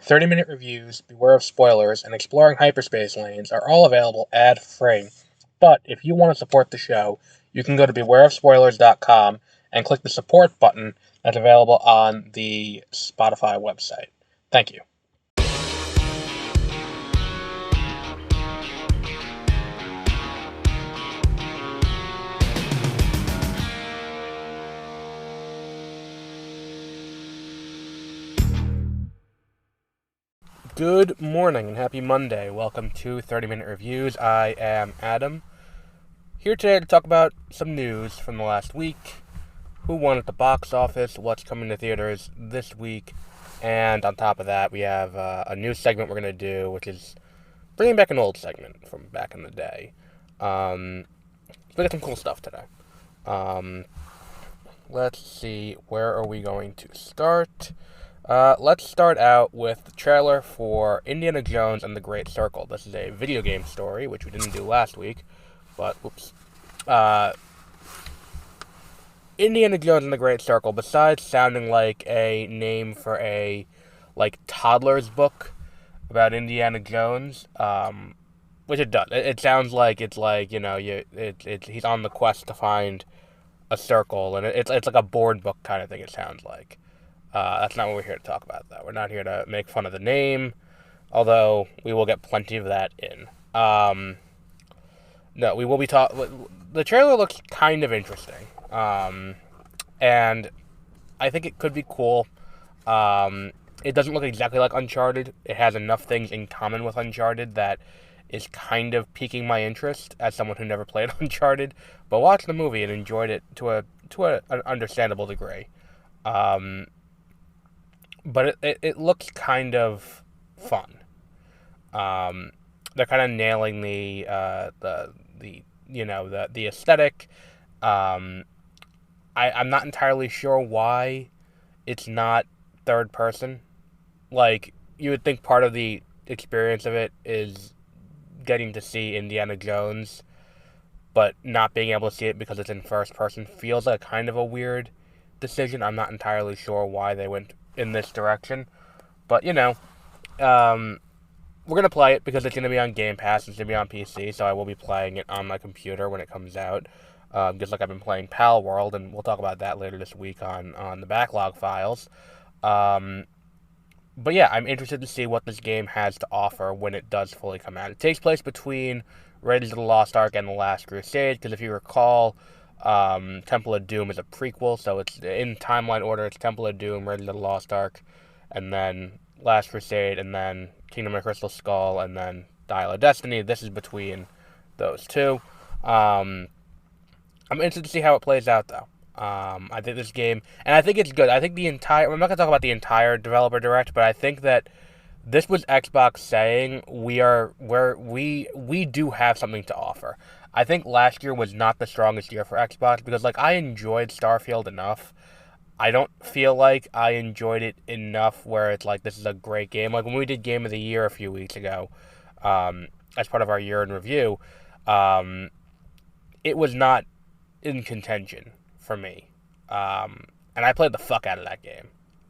30-minute reviews, Beware of Spoilers, and Exploring Hyperspace Lanes are all available ad-free. But if you want to support the show, you can go to bewareofspoilers.com and click the support button that's available on the Spotify website. Thank you. Good morning and happy Monday. Welcome to 30-Minute Reviews. I am Adam, here today to talk about some news from the last week, who won at the box office, what's coming to theaters this week, and on top of that, we have a new segment we're going to do, which is bringing back an old segment from back in the day. So we got some cool stuff today. Let's see, where are we going to start? Let's start out with the trailer for Indiana Jones and the Great Circle. This is a video game story, which we didn't do last week, but, Indiana Jones and the Great Circle, besides sounding like a name for a, toddler's book about Indiana Jones, which it does. It sounds like it's like, he's on the quest to find a circle, and it's like a board book kind of thing, it sounds like. That's not what we're here to talk about, though. We're not here to make fun of the name, although we will get plenty of that in. No, we will be the trailer looks kind of interesting, and I think it could be cool. It doesn't look exactly like Uncharted. It has enough things in common with Uncharted that is kind of piquing my interest as someone who never played Uncharted, but watched the movie and enjoyed it to an understandable degree. But it looks kind of fun. They're kind of nailing the aesthetic. I'm not entirely sure why it's not third person. Like, you would think part of the experience of it is getting to see Indiana Jones, but not being able to see it because it's in first person feels like kind of a weird decision. I'm not entirely sure why they went in this direction, but we're gonna play it because it's gonna be on Game Pass. It's gonna be on PC, so I will be playing it on my computer when it comes out, just like I've been playing Pal World, and we'll talk about that later this week on the backlog files. But yeah, I'm interested to see what this game has to offer when it does fully come out. It takes place between Raiders of the Lost Ark and The Last Crusade, because if you recall, Temple of Doom is a prequel, so it's in timeline order. It's Temple of Doom, Raiders of the Lost Ark, and then Last Crusade, and then Kingdom of Crystal Skull, and then Dial of Destiny. This is between those two. I'm interested to see how it plays out, though. I think this game, and I think it's good. I think I'm not going to talk about the entire developer direct, but I think that this was Xbox saying we do have something to offer. I think last year was not the strongest year for Xbox because, I enjoyed Starfield enough. I don't feel like I enjoyed it enough where it's like, this is a great game. Like, when we did Game of the Year a few weeks ago, as part of our year in review, it was not in contention for me. And I played the fuck out of that game,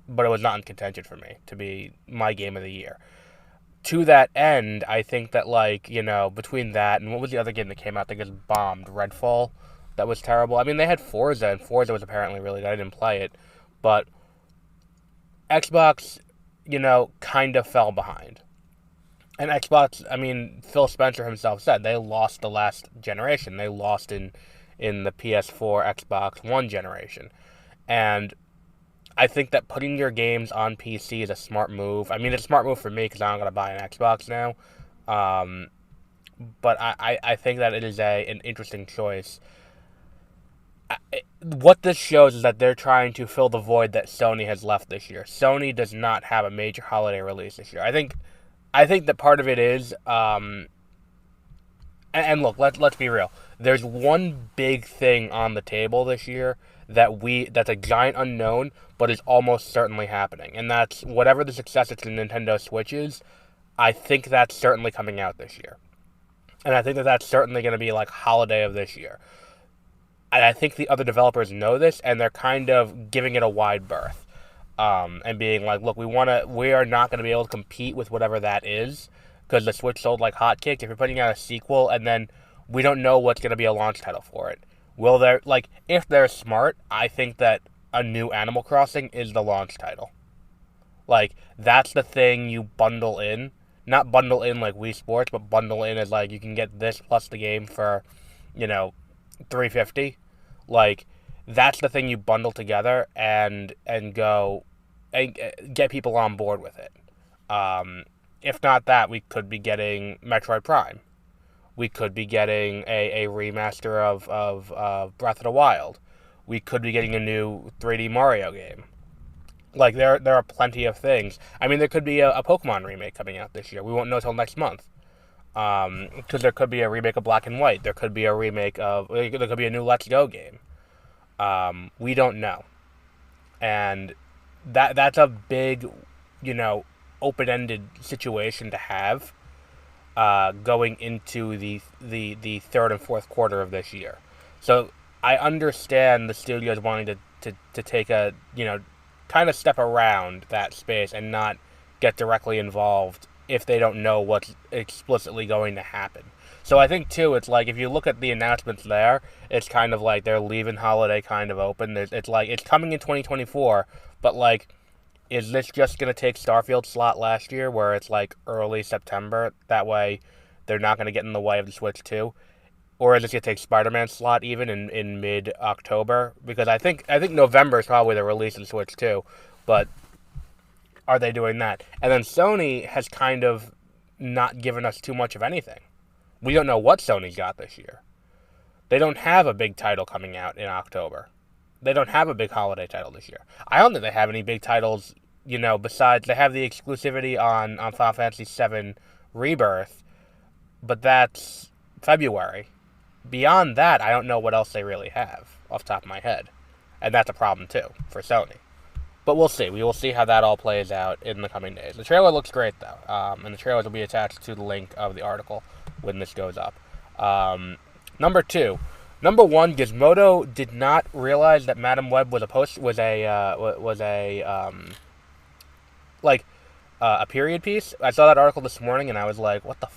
but it was not in contention for me to be my Game of the Year. To that end, I think that, between that and what was the other game that came out that just bombed? Redfall? That was terrible. I mean, they had Forza, and Forza was apparently really good. I didn't play it. But Xbox, kind of fell behind. And Xbox, Phil Spencer himself said, they lost the last generation. They lost in the PS4, Xbox One generation. And I think that putting your games on PC is a smart move. I mean, it's a smart move for me because I'm going to buy an Xbox now. But I think that it is an interesting choice. What this shows is that they're trying to fill the void that Sony has left this year. Sony does not have a major holiday release this year. I think that part of it is, and look, let's be real. There's one big thing on the table this year that's a giant unknown, but is almost certainly happening. And that's whatever the successor to the Nintendo Switch is, I think that's certainly coming out this year. And I think that that's certainly going to be holiday of this year. And I think the other developers know this, and they're kind of giving it a wide berth. and being like, look, we are not going to be able to compete with whatever that is because the Switch sold like hotcakes. If you're putting out a sequel and then we don't know what's going to be a launch title for it, will there, like, if they're smart, I think that a new Animal Crossing is the launch title. Like, that's the thing you bundle in. Not bundle in like Wii Sports, but bundle in as like you can get this plus the game for, $350. Like, that's the thing you bundle together and go and get people on board with it. If not that, we could be getting Metroid Prime. We could be getting a remaster of Breath of the Wild. We could be getting a new 3D Mario game. Like, there are plenty of things. I mean, there could be a Pokemon remake coming out this year. We won't know till next month. Because there could be a remake of Black and White. There could be a remake of... There could be a new Let's Go game. We don't know. And that's a big, open-ended situation to have going into the third and fourth quarter of this year. So I understand the studios wanting to take a, kind of step around that space and not get directly involved if they don't know what's explicitly going to happen. So I think, too, it's like, if you look at the announcements there, it's kind of like they're leaving holiday kind of open. It's like, it's coming in 2024, but, like, is this just going to take Starfield's slot last year, where it's, like, early September? That way, they're not going to get in the way of the Switch 2? Or is it going to take Spider-Man's slot even in mid-October? Because I think November is probably the release of the Switch 2, but are they doing that? And then Sony has kind of not given us too much of anything. We don't know what Sony's got this year. They don't have a big title coming out in October. They don't have a big holiday title this year. I don't think they have any big titles, besides they have the exclusivity on Final Fantasy VII Rebirth, but that's February. Beyond that, I don't know what else they really have off the top of my head. And that's a problem, too, for Sony. But we'll see. We will see how that all plays out in the coming days. The trailer looks great, though. And the trailers will be attached to the link of the article when this goes up. Number 2. Number 1, Gizmodo did not realize that Madame Web was a period piece. I saw that article this morning, and I was like, what the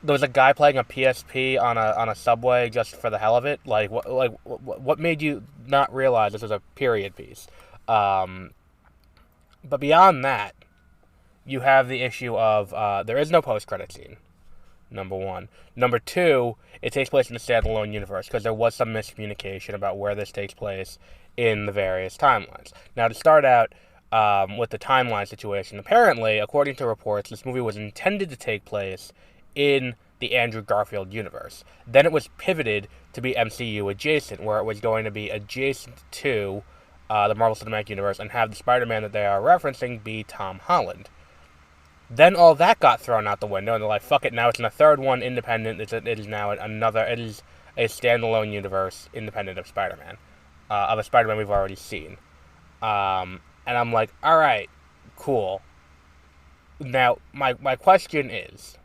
there was a guy playing a PSP on a subway just for the hell of it. Like, what made you not realize this was a period piece? But beyond that, you have the issue of there is no post-credit scene, number 1. Number 2, it takes place in a standalone universe, because there was some miscommunication about where this takes place in the various timelines. Now, to start out with the timeline situation, apparently, according to reports, this movie was intended to take place in the Andrew Garfield universe. Then it was pivoted to be MCU adjacent, where it was going to be adjacent to the Marvel Cinematic Universe and have the Spider-Man that they are referencing be Tom Holland. Then all that got thrown out the window, and they're like, fuck it, now it's in a third one, independent. It is now it is a standalone universe, independent of Spider-Man, of a Spider-Man we've already seen. And I'm like, alright, cool. Now, my question is,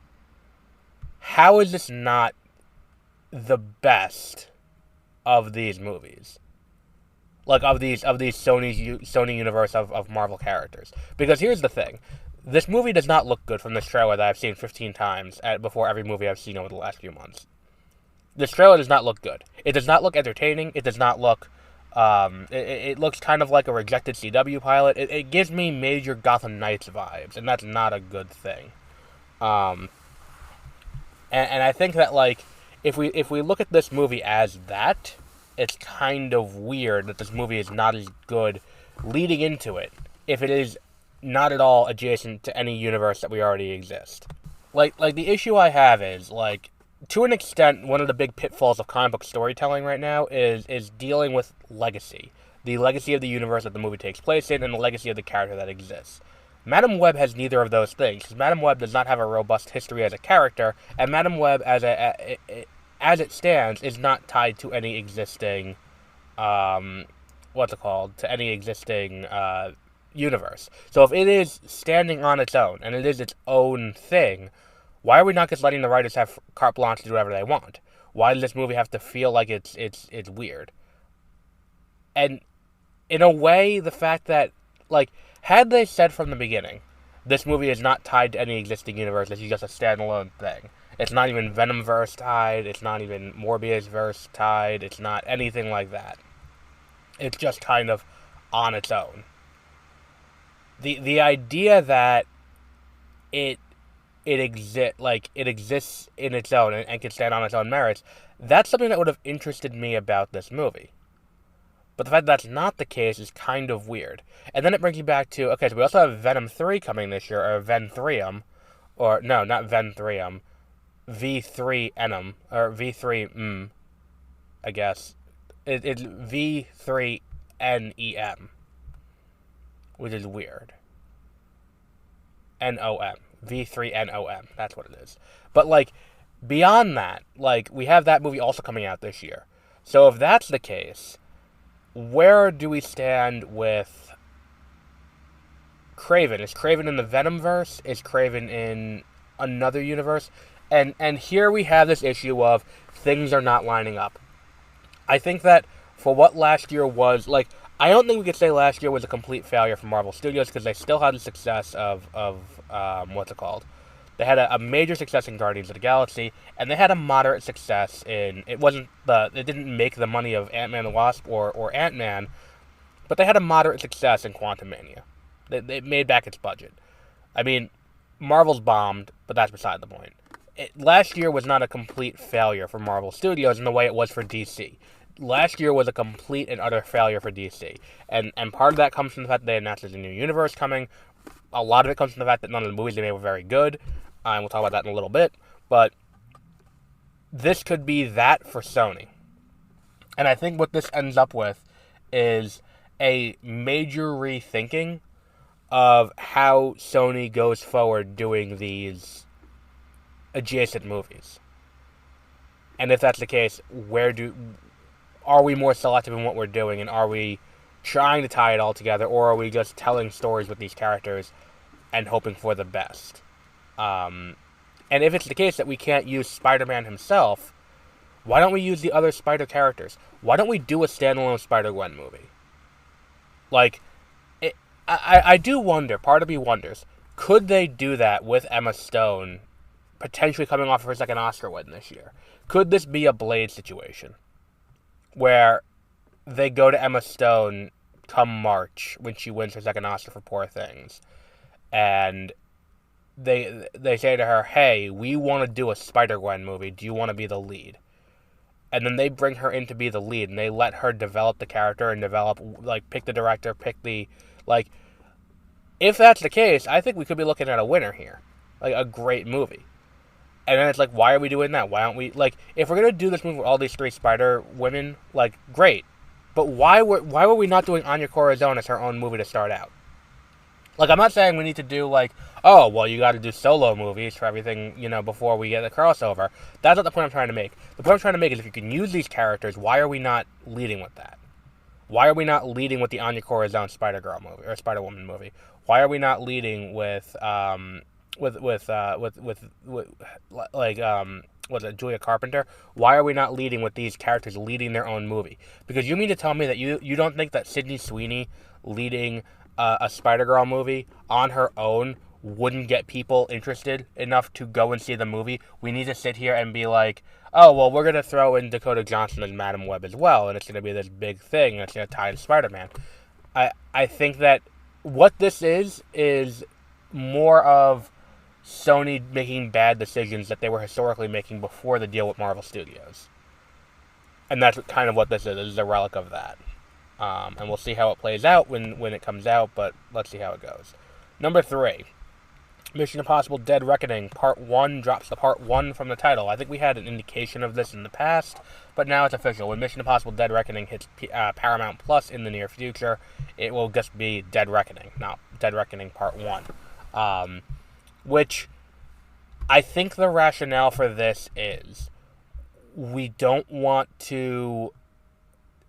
how is this not the best of these movies? Like, of these Sony universe of Marvel characters. Because here's the thing. This movie does not look good from this trailer that I've seen 15 times before every movie I've seen over the last few months. This trailer does not look good. It does not look entertaining. It does not look... It looks kind of like a rejected CW pilot. It gives me major Gotham Knights vibes, and that's not a good thing. And I think that, like, if we look at this movie as that, it's kind of weird that this movie is not as good leading into it, if it is not at all adjacent to any universe that we already exist. Like the issue I have is, like, to an extent, one of the big pitfalls of comic book storytelling right now is dealing with legacy. The legacy of the universe that the movie takes place in, and the legacy of the character that exists. Madame Web has neither of those things, because Madame Web does not have a robust history as a character, and Madame Web, as it stands, is not tied to any existing, to any existing universe. So if it is standing on its own, and it is its own thing, why are we not just letting the writers have carte blanche to do whatever they want? Why does this movie have to feel like it's weird? And in a way, the fact that like, had they said from the beginning, this movie is not tied to any existing universe, this is just a standalone thing. It's not even Venomverse tied, it's not even Morbiusverse tied, it's not anything like that. It's just kind of on its own. The idea that it it exists in its own and can stand on its own merits, that's something that would have interested me about this movie. But the fact that that's not the case is kind of weird. And then it brings you back to, okay, so we also have Venom 3 coming this year, or Venthrium, or, no, not Venthrium, V3 or V3 I guess. It's V3NEM, which is weird. NOM. V3NOM, that's what it is. But, like, beyond that, like, we have that movie also coming out this year. So if that's the case, where do we stand with Kraven? Is Kraven in the Venomverse? Is Kraven in another universe? And here we have this issue of things are not lining up. I think that for what last year was, like, I don't think we could say last year was a complete failure for Marvel Studios, because they still had the success of what's it called? They had a major success in Guardians of the Galaxy, and they had a moderate success in, it didn't make the money of Ant-Man and the Wasp or Ant-Man, but they had a moderate success in Quantumania. They made back its budget. I mean, Marvel's bombed, but that's beside the point. Last year was not a complete failure for Marvel Studios in the way it was for DC. Last year was a complete and utter failure for DC. And part of that comes from the fact that they announced there's a new universe coming. A lot of it comes from the fact that none of the movies they made were very good. And we'll talk about that in a little bit. But this could be that for Sony. And I think what this ends up with is a major rethinking of how Sony goes forward doing these adjacent movies. And if that's the case, are we more selective in what we're doing, and are we trying to tie it all together, or are we just telling stories with these characters and hoping for the best? And if it's the case that we can't use Spider-Man himself, why don't we use the other Spider characters? Why don't we do a standalone Spider-Gwen movie? Like, I do wonder, part of me wonders, could they do that with Emma Stone potentially coming off of her second Oscar win this year? Could this be a Blade situation, where they go to Emma Stone come March when she wins her second Oscar for Poor Things, and they say to her, hey, we want to do a Spider-Gwen movie, do you want to be the lead? And then they bring her in to be the lead, and they let her develop the character and pick the director, if that's the case, I think we could be looking at a winner here. Like, a great movie. And then it's like, why are we doing that? Why don't we, if we're going to do this movie with all these three Spider women, great. But why were we not doing Anya Corazon as her own movie to start out? I'm not saying we need to do, oh, well, you got to do solo movies for everything, before we get the crossover. That's not the point I'm trying to make. The point I'm trying to make is, if you can use these characters, why are we not leading with that? Why are we not leading with the Anya Corazon Spider-Girl movie, or Spider-Woman movie? Why are we not leading with Julia Carpenter? Why are we not leading with these characters leading their own movie? Because you mean to tell me that you don't think that Sydney Sweeney leading a Spider-Girl movie on her own wouldn't get people interested enough to go and see the movie? We need to sit here and be like, oh, well, we're going to throw in Dakota Johnson as Madam Web as well, and it's going to be this big thing, and it's going to tie in Spider-Man. I think that what this is more of Sony making bad decisions that they were historically making before the deal with Marvel Studios. And that's kind of what this is. This is a relic of that. And we'll see how it plays out when it comes out, but let's see how it goes. Number 3. Mission Impossible Dead Reckoning Part 1 drops the Part 1 from the title. I think we had an indication of this in the past, but now it's official. When Mission Impossible Dead Reckoning hits Paramount Plus in the near future, it will just be Dead Reckoning, not Dead Reckoning Part 1. Which I think the rationale for this is, we don't want to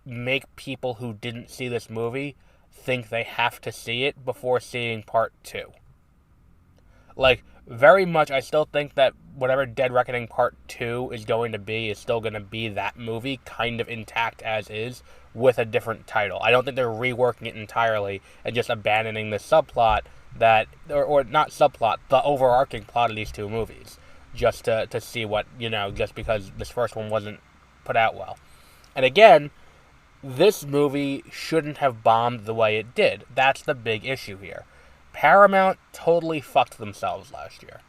make people who didn't see this movie think they have to see it before seeing Part 2. Very much, I still think that whatever Dead Reckoning Part 2 is going to be is still going to be that movie, kind of intact as is, with a different title. I don't think they're reworking it entirely and just abandoning the subplot that, or not subplot, the overarching plot of these two movies, just to see what, just because this first one wasn't put out well. And again, this movie shouldn't have bombed the way it did. That's the big issue here. Paramount totally fucked themselves last year.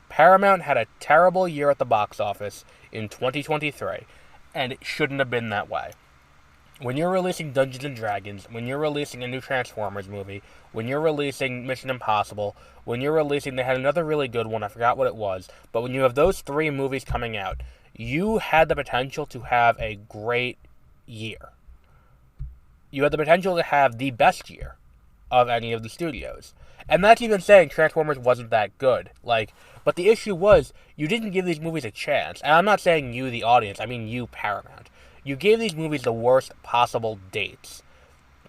Paramount had a terrible year at the box office in 2023, and it shouldn't have been that way. When you're releasing Dungeons and Dragons, when you're releasing a new Transformers movie, when you're releasing Mission Impossible, when you're releasing, they had another really good one, I forgot what it was, but when you have those three movies coming out, you had the potential to have a great year. You had the potential to have the best year of any of the studios. And that's even saying Transformers wasn't that good. But the issue was, you didn't give these movies a chance. And I'm not saying you, the audience, I mean you, Paramount. You gave these movies the worst possible dates.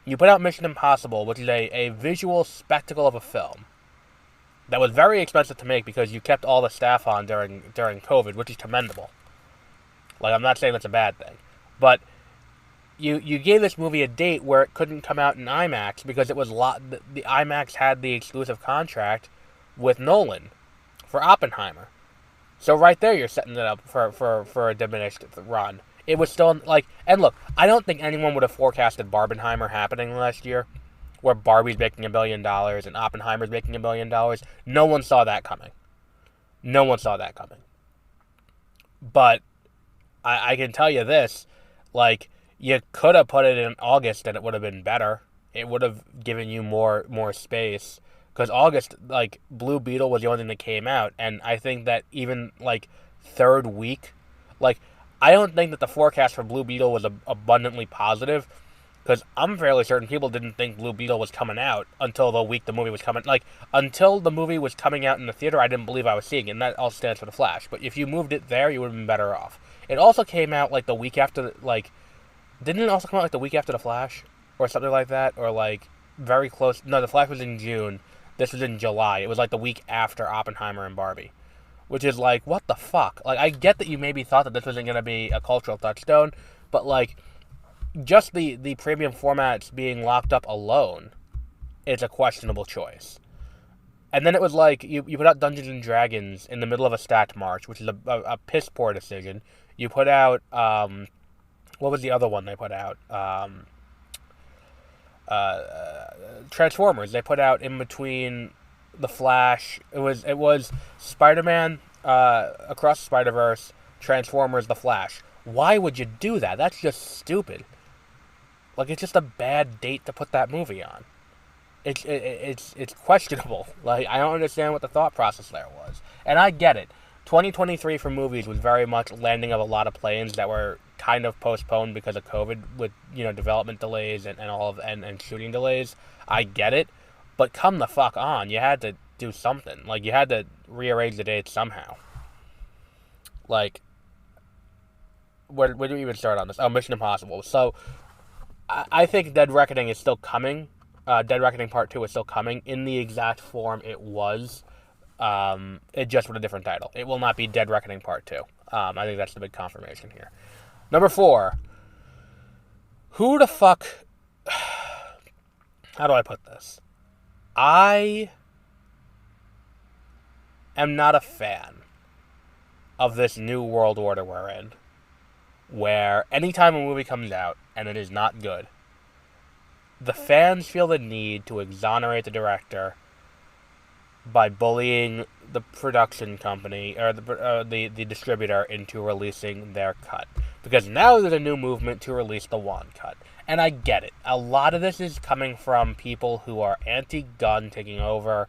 You put out Mission Impossible, which is a visual spectacle of a film that was very expensive to make because you kept all the staff on during COVID, which is commendable. I'm not saying that's a bad thing. But you gave this movie a date where it couldn't come out in IMAX because it was the IMAX had the exclusive contract with Nolan for Oppenheimer. So right there, you're setting it up for a diminished run. It was still, and look, I don't think anyone would have forecasted Barbenheimer happening last year, where Barbie's making $1 billion and Oppenheimer's making $1 billion. No one saw that coming. But I can tell you this, you could have put it in August and it would have been better. It would have given you more space. Because August, Blue Beetle was the only thing that came out. And I think that even, third week, I don't think that the forecast for Blue Beetle was abundantly positive. Because I'm fairly certain people didn't think Blue Beetle was coming out until the week the movie was coming. Until the movie was coming out in the theater, I didn't believe I was seeing it. And that all stands for The Flash. But if you moved it there, you would have been better off. It also came out, the week after, didn't it also come out, the week after The Flash? Or something like that? Or, very close. No, The Flash was in June. This was in July. It was, the week after Oppenheimer and Barbie. Which is, what the fuck? I get that you maybe thought that this wasn't going to be a cultural touchstone. But, just the premium formats being locked up alone is a questionable choice. And then it was you put out Dungeons and Dragons in the middle of a stacked March, which is a piss poor decision. You put out, what was the other one they put out? Transformers. They put out in between The Flash. It was Spider-Man, Across the Spider-Verse, Transformers, The Flash. Why would you do that? That's just stupid. It's just a bad date to put that movie on. It's questionable. I don't understand what the thought process there was. And I get it. 2023 for movies was very much landing of a lot of planes that were kind of postponed because of COVID with, development delays and shooting delays. I get it. But come the fuck on. You had to do something. You had to rearrange the dates somehow. Where do we even start on this? Oh, Mission Impossible. So, I think Dead Reckoning is still coming. Dead Reckoning Part 2 is still coming in the exact form it was. It just with a different title. It will not be Dead Reckoning Part 2. I think that's the big confirmation here. Number 4. Who the fuck... How do I put this? I am not a fan of this new world order we're in, where anytime a movie comes out and it is not good, the fans feel the need to exonerate the director by bullying the production company or the distributor into releasing their cut. Because now there's a new movement to release the Wan Cut. And I get it. A lot of this is coming from people who are anti-gun taking over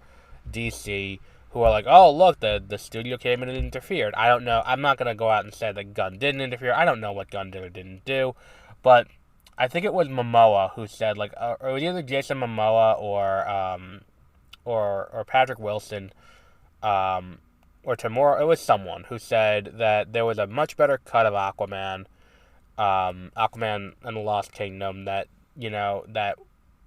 DC, who are oh, look, the studio came in and interfered. I don't know. I'm not going to go out and say that Gunn didn't interfere. I don't know what Gunn did or didn't do. But I think it was Momoa who said, or it was either Jason Momoa or Patrick Wilson, or Tamora. It was someone who said that there was a much better cut of Aquaman, Aquaman and the Lost Kingdom that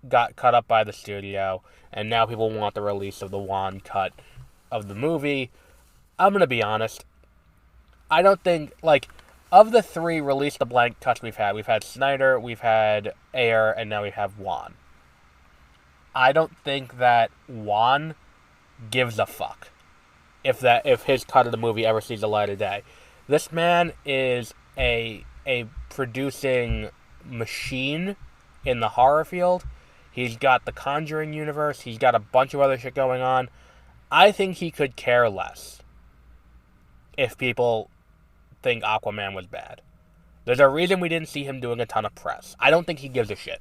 got cut up by the studio, and now people want the release of the Wan cut of the movie. I'm going to be honest. I don't think, of the three release the blank cuts we've had Snyder, we've had Ayer, and now we have Wan. I don't think that Wan gives a fuck if his cut of the movie ever sees the light of day. This man is a producing machine in the horror field. He's got the Conjuring universe. He's got a bunch of other shit going on. I think he could care less if people think Aquaman was bad. There's a reason we didn't see him doing a ton of press. I don't think he gives a shit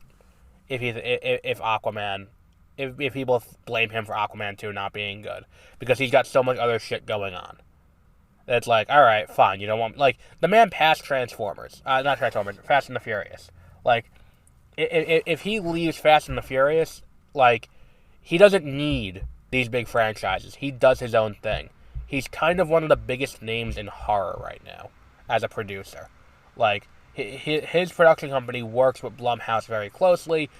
if Aquaman, if people blame him for Aquaman 2 not being good, because he's got so much other shit going on. It's like, all right, fine, you don't want, like, the man passed Transformers, not Transformers, Fast and the Furious. Like, if he leaves Fast and the Furious, like, he doesn't need these big franchises. He does his own thing. He's kind of one of the biggest names in horror right now as a producer. Like, his production company works with Blumhouse very closely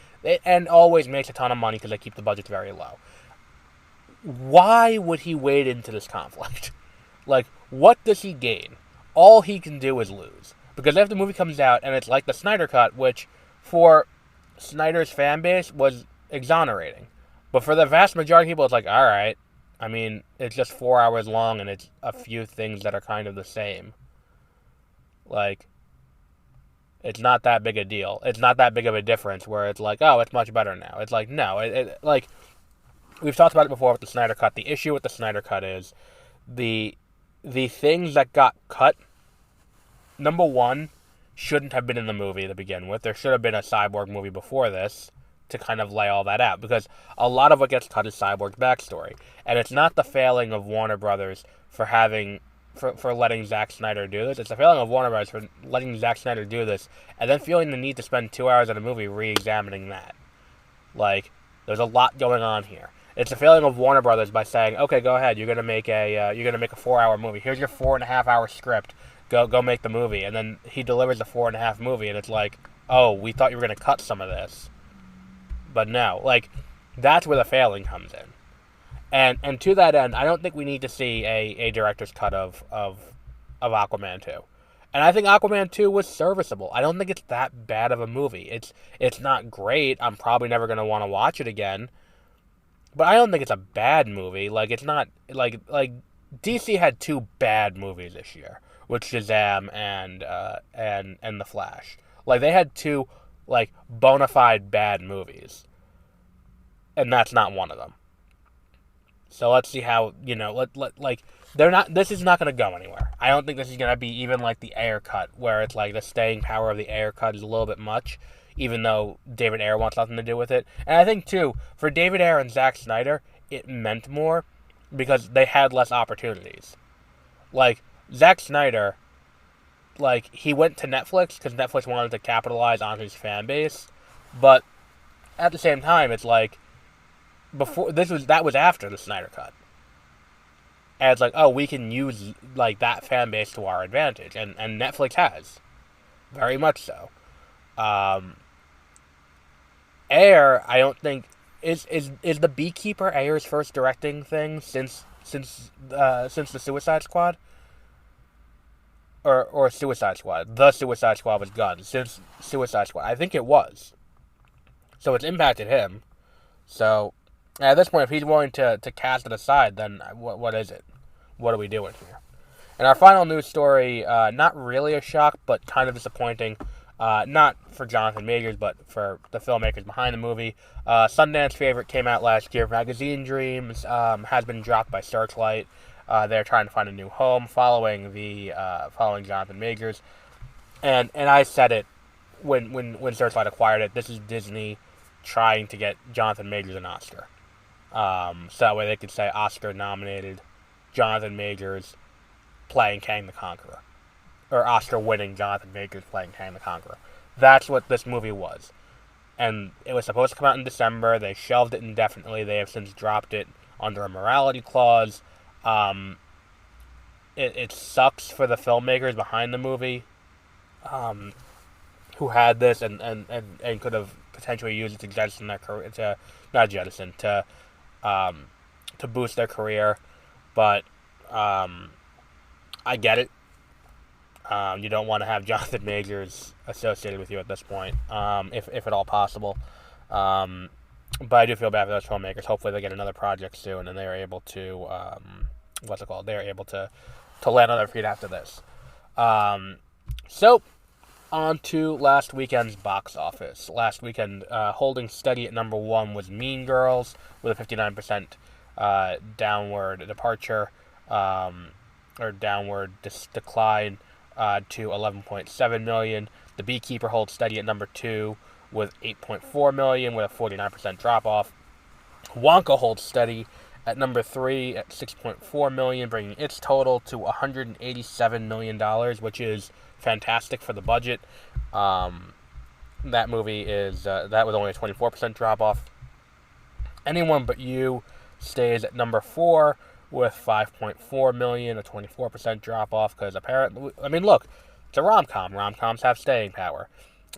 and always makes a ton of money because they keep the budgets very low. Why would he wade into this conflict? Like, what does he gain? All he can do is lose. Because if the movie comes out and it's like the Snyder Cut, which for Snyder's fan base was exonerating. But for the vast majority of people, it's like, alright. I mean, it's just 4 hours long and it's a few things that are kind of the same. Like, it's not that big a deal. It's not that big of a difference where it's like, oh, it's much better now. It's like, no. Like, we've talked about it before with the Snyder Cut. The issue with the Snyder Cut is the things that got cut, number one, shouldn't have been in the movie to begin with. There should have been a Cyborg movie before this to kind of lay all that out, because a lot of what gets cut is Cyborg's backstory. And it's not the failing of Warner Brothers for letting Zack Snyder do this. It's the failing of Warner Brothers for letting Zack Snyder do this and then feeling the need to spend 2 hours in a movie re-examining that. Like, there's a lot going on here. It's a failing of Warner Brothers by saying, okay, go ahead, you're gonna make a 4-hour movie. Here's your 4.5-hour script. Go make the movie. And then he delivers the 4.5 movie, and it's like, oh, we thought you were gonna cut some of this, but no. Like, that's where the failing comes in. And to that end, I don't think we need to see a director's cut of Aquaman 2. And I think Aquaman 2 was serviceable. I don't think it's that bad of a movie. It's not great. I'm probably never going to want to watch it again. But I don't think it's a bad movie. Like, it's not like DC had 2 bad movies this year, with Shazam and The Flash. Like, they had 2 like bona fide bad movies. And that's not one of them. So let's see how, they're not, this is not going to go anywhere. I don't think this is going to be even like the Ayer cut, where it's like the staying power of the Ayer cut is a little bit much, even though David Ayer wants nothing to do with it. And I think, too, for David Ayer and Zack Snyder, it meant more because they had less opportunities. Like, Zack Snyder, like, he went to Netflix because Netflix wanted to capitalize on his fan base, but at the same time, it's like, that was after the Snyder Cut. And it's like, oh, we can use, like, that fan base to our advantage. And Netflix has. Very much so. Ayer, I don't think... Is The Beekeeper Ayer's first directing thing since the Suicide Squad? Or Suicide Squad. The Suicide Squad was done. Since Suicide Squad. I think it was. So it's impacted him. So... at this point, if he's willing to cast it aside, then what is it? What are we doing here? And our final news story, not really a shock, but kind of disappointing. Not for Jonathan Majors, but for the filmmakers behind the movie. Sundance Favorite came out last year. Magazine Dreams has been dropped by Searchlight. They're trying to find a new home following Jonathan Majors. And I said it when Searchlight acquired it. This is Disney trying to get Jonathan Majors an Oscar. So that way they could say Oscar-nominated Jonathan Majors playing Kang the Conqueror. Or Oscar-winning Jonathan Majors playing Kang the Conqueror. That's what this movie was. And it was supposed to come out in December. They shelved it indefinitely. They have since dropped it under a morality clause. It sucks for the filmmakers behind the movie, who had this and could have potentially used it to jettison their career, to boost their career. But I get it. You don't want to have Jonathan Majors associated with you at this point, if at all possible. But I do feel bad for those filmmakers. Hopefully they get another project soon and they're able to, They're able to land on their feet after this. So, on to last weekend's box office. Last weekend, holding steady at number one was Mean Girls with a 59% downward departure, or downward decline to 11.7 million. The Beekeeper holds steady at number two with 8.4 million, with a 49% drop off. Wonka holds steady at number three at 6.4 million, bringing its total to $187 million, which is fantastic for the budget. That movie is that with only a 24% drop off. Anyone But You stays at number four with 5.4 million, a 24% drop off. Because apparently, I mean, look, it's a rom-com. Rom-coms have staying power.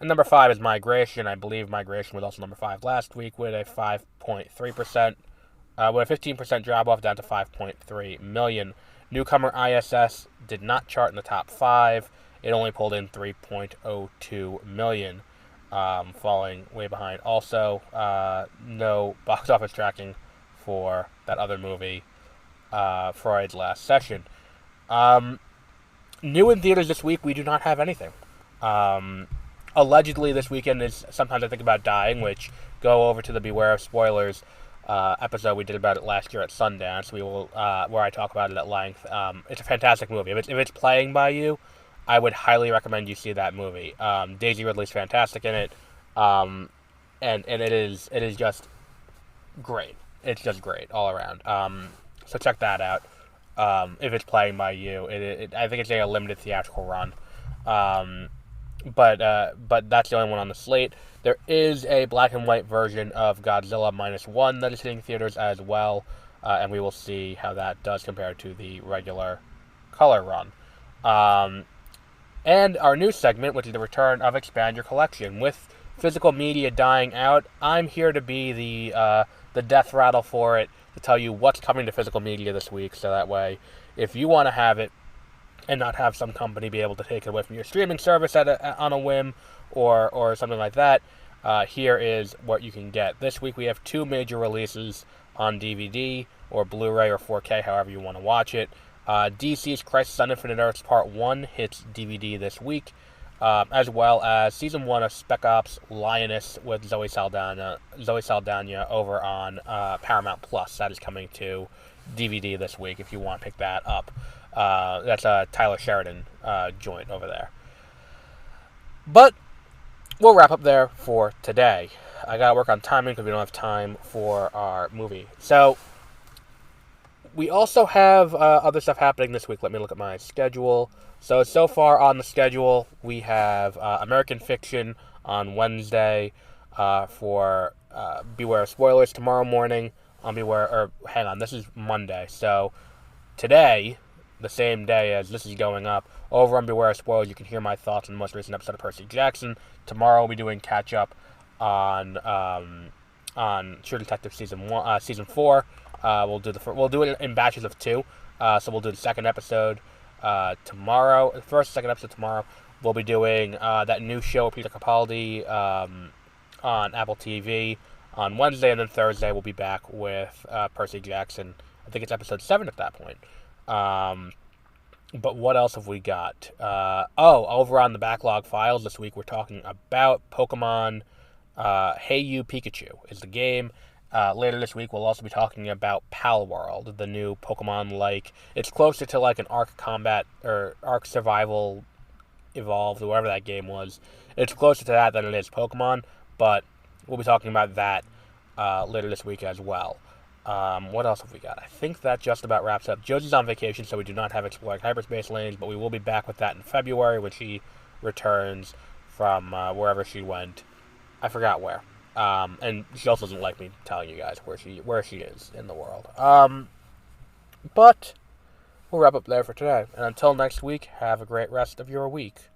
And number five is Migration. I believe Migration was also number five last week with a 5.3%. With a 15% drop off down to 5.3 million. Newcomer ISS did not chart in the top five. It only pulled in 3.02 million, falling way behind. Also, no box office tracking for that other movie, Freud's Last Session. New in theaters this week, we do not have anything. Allegedly, this weekend is Sometimes I Think About Dying, which go over to the Beware of Spoilers episode we did about it last year at Sundance. We will, where I talk about it at length. It's a fantastic movie. If it's playing by you, I would highly recommend you see that movie. Daisy Ridley's fantastic in it, and it is just great. It's just great all around. So check that out. If it's playing by you, I think it's a limited theatrical run. But that's the only one on the slate. There is a black and white version of Godzilla -1 that is hitting theaters as well, and we will see how that does compare to the regular color run. And our new segment, which is the return of Expand Your Collection. With physical media dying out, I'm here to be the death rattle for it, to tell you what's coming to physical media this week, so that way, if you want to have it, and not have some company be able to take it away from your streaming service on a whim or something like that, here is what you can get. This week we have two major releases on DVD or Blu-ray or 4K, however you want to watch it. DC's Crisis on Infinite Earths Part 1 hits DVD this week, as well as Season 1 of Spec Ops Lioness with Zoe Saldana over on Paramount Plus. That is coming to DVD this week if you want to pick that up. That's a Tyler Sheridan joint over there. But we'll wrap up there for today. I gotta work on timing because we don't have time for our movie. So we also have other stuff happening this week. Let me look at my schedule. So far on the schedule, we have American Fiction on Wednesday for Beware of Spoilers tomorrow morning on this is Monday. So today, the same day as this is going up, over on Beware of Spoilers, you can hear my thoughts on the most recent episode of Percy Jackson. Tomorrow we'll be doing catch up on True Detective season 4. We'll do it in batches of 2. So we'll do the second episode tomorrow. The first and second episode tomorrow. We'll be doing that new show with Peter Capaldi on Apple TV on Wednesday, and then Thursday we'll be back with Percy Jackson. I think it's episode 7 at that point. But what else have we got? Over on the backlog files this week, we're talking about Pokemon Hey You Pikachu is the game. Later this week, we'll also be talking about Pal World, the new Pokemon-like. It's closer to like an Arc Combat or Arc Survival Evolved, or whatever that game was. It's closer to that than it is Pokemon, but we'll be talking about that later this week as well. What else have we got? I think that just about wraps up. Josie's on vacation, so we do not have Exploring Hyperspace Lanes, but we will be back with that in February when she returns from wherever she went. I forgot where. And she also doesn't like me telling you guys where she is in the world. But we'll wrap up there for today. And until next week, have a great rest of your week.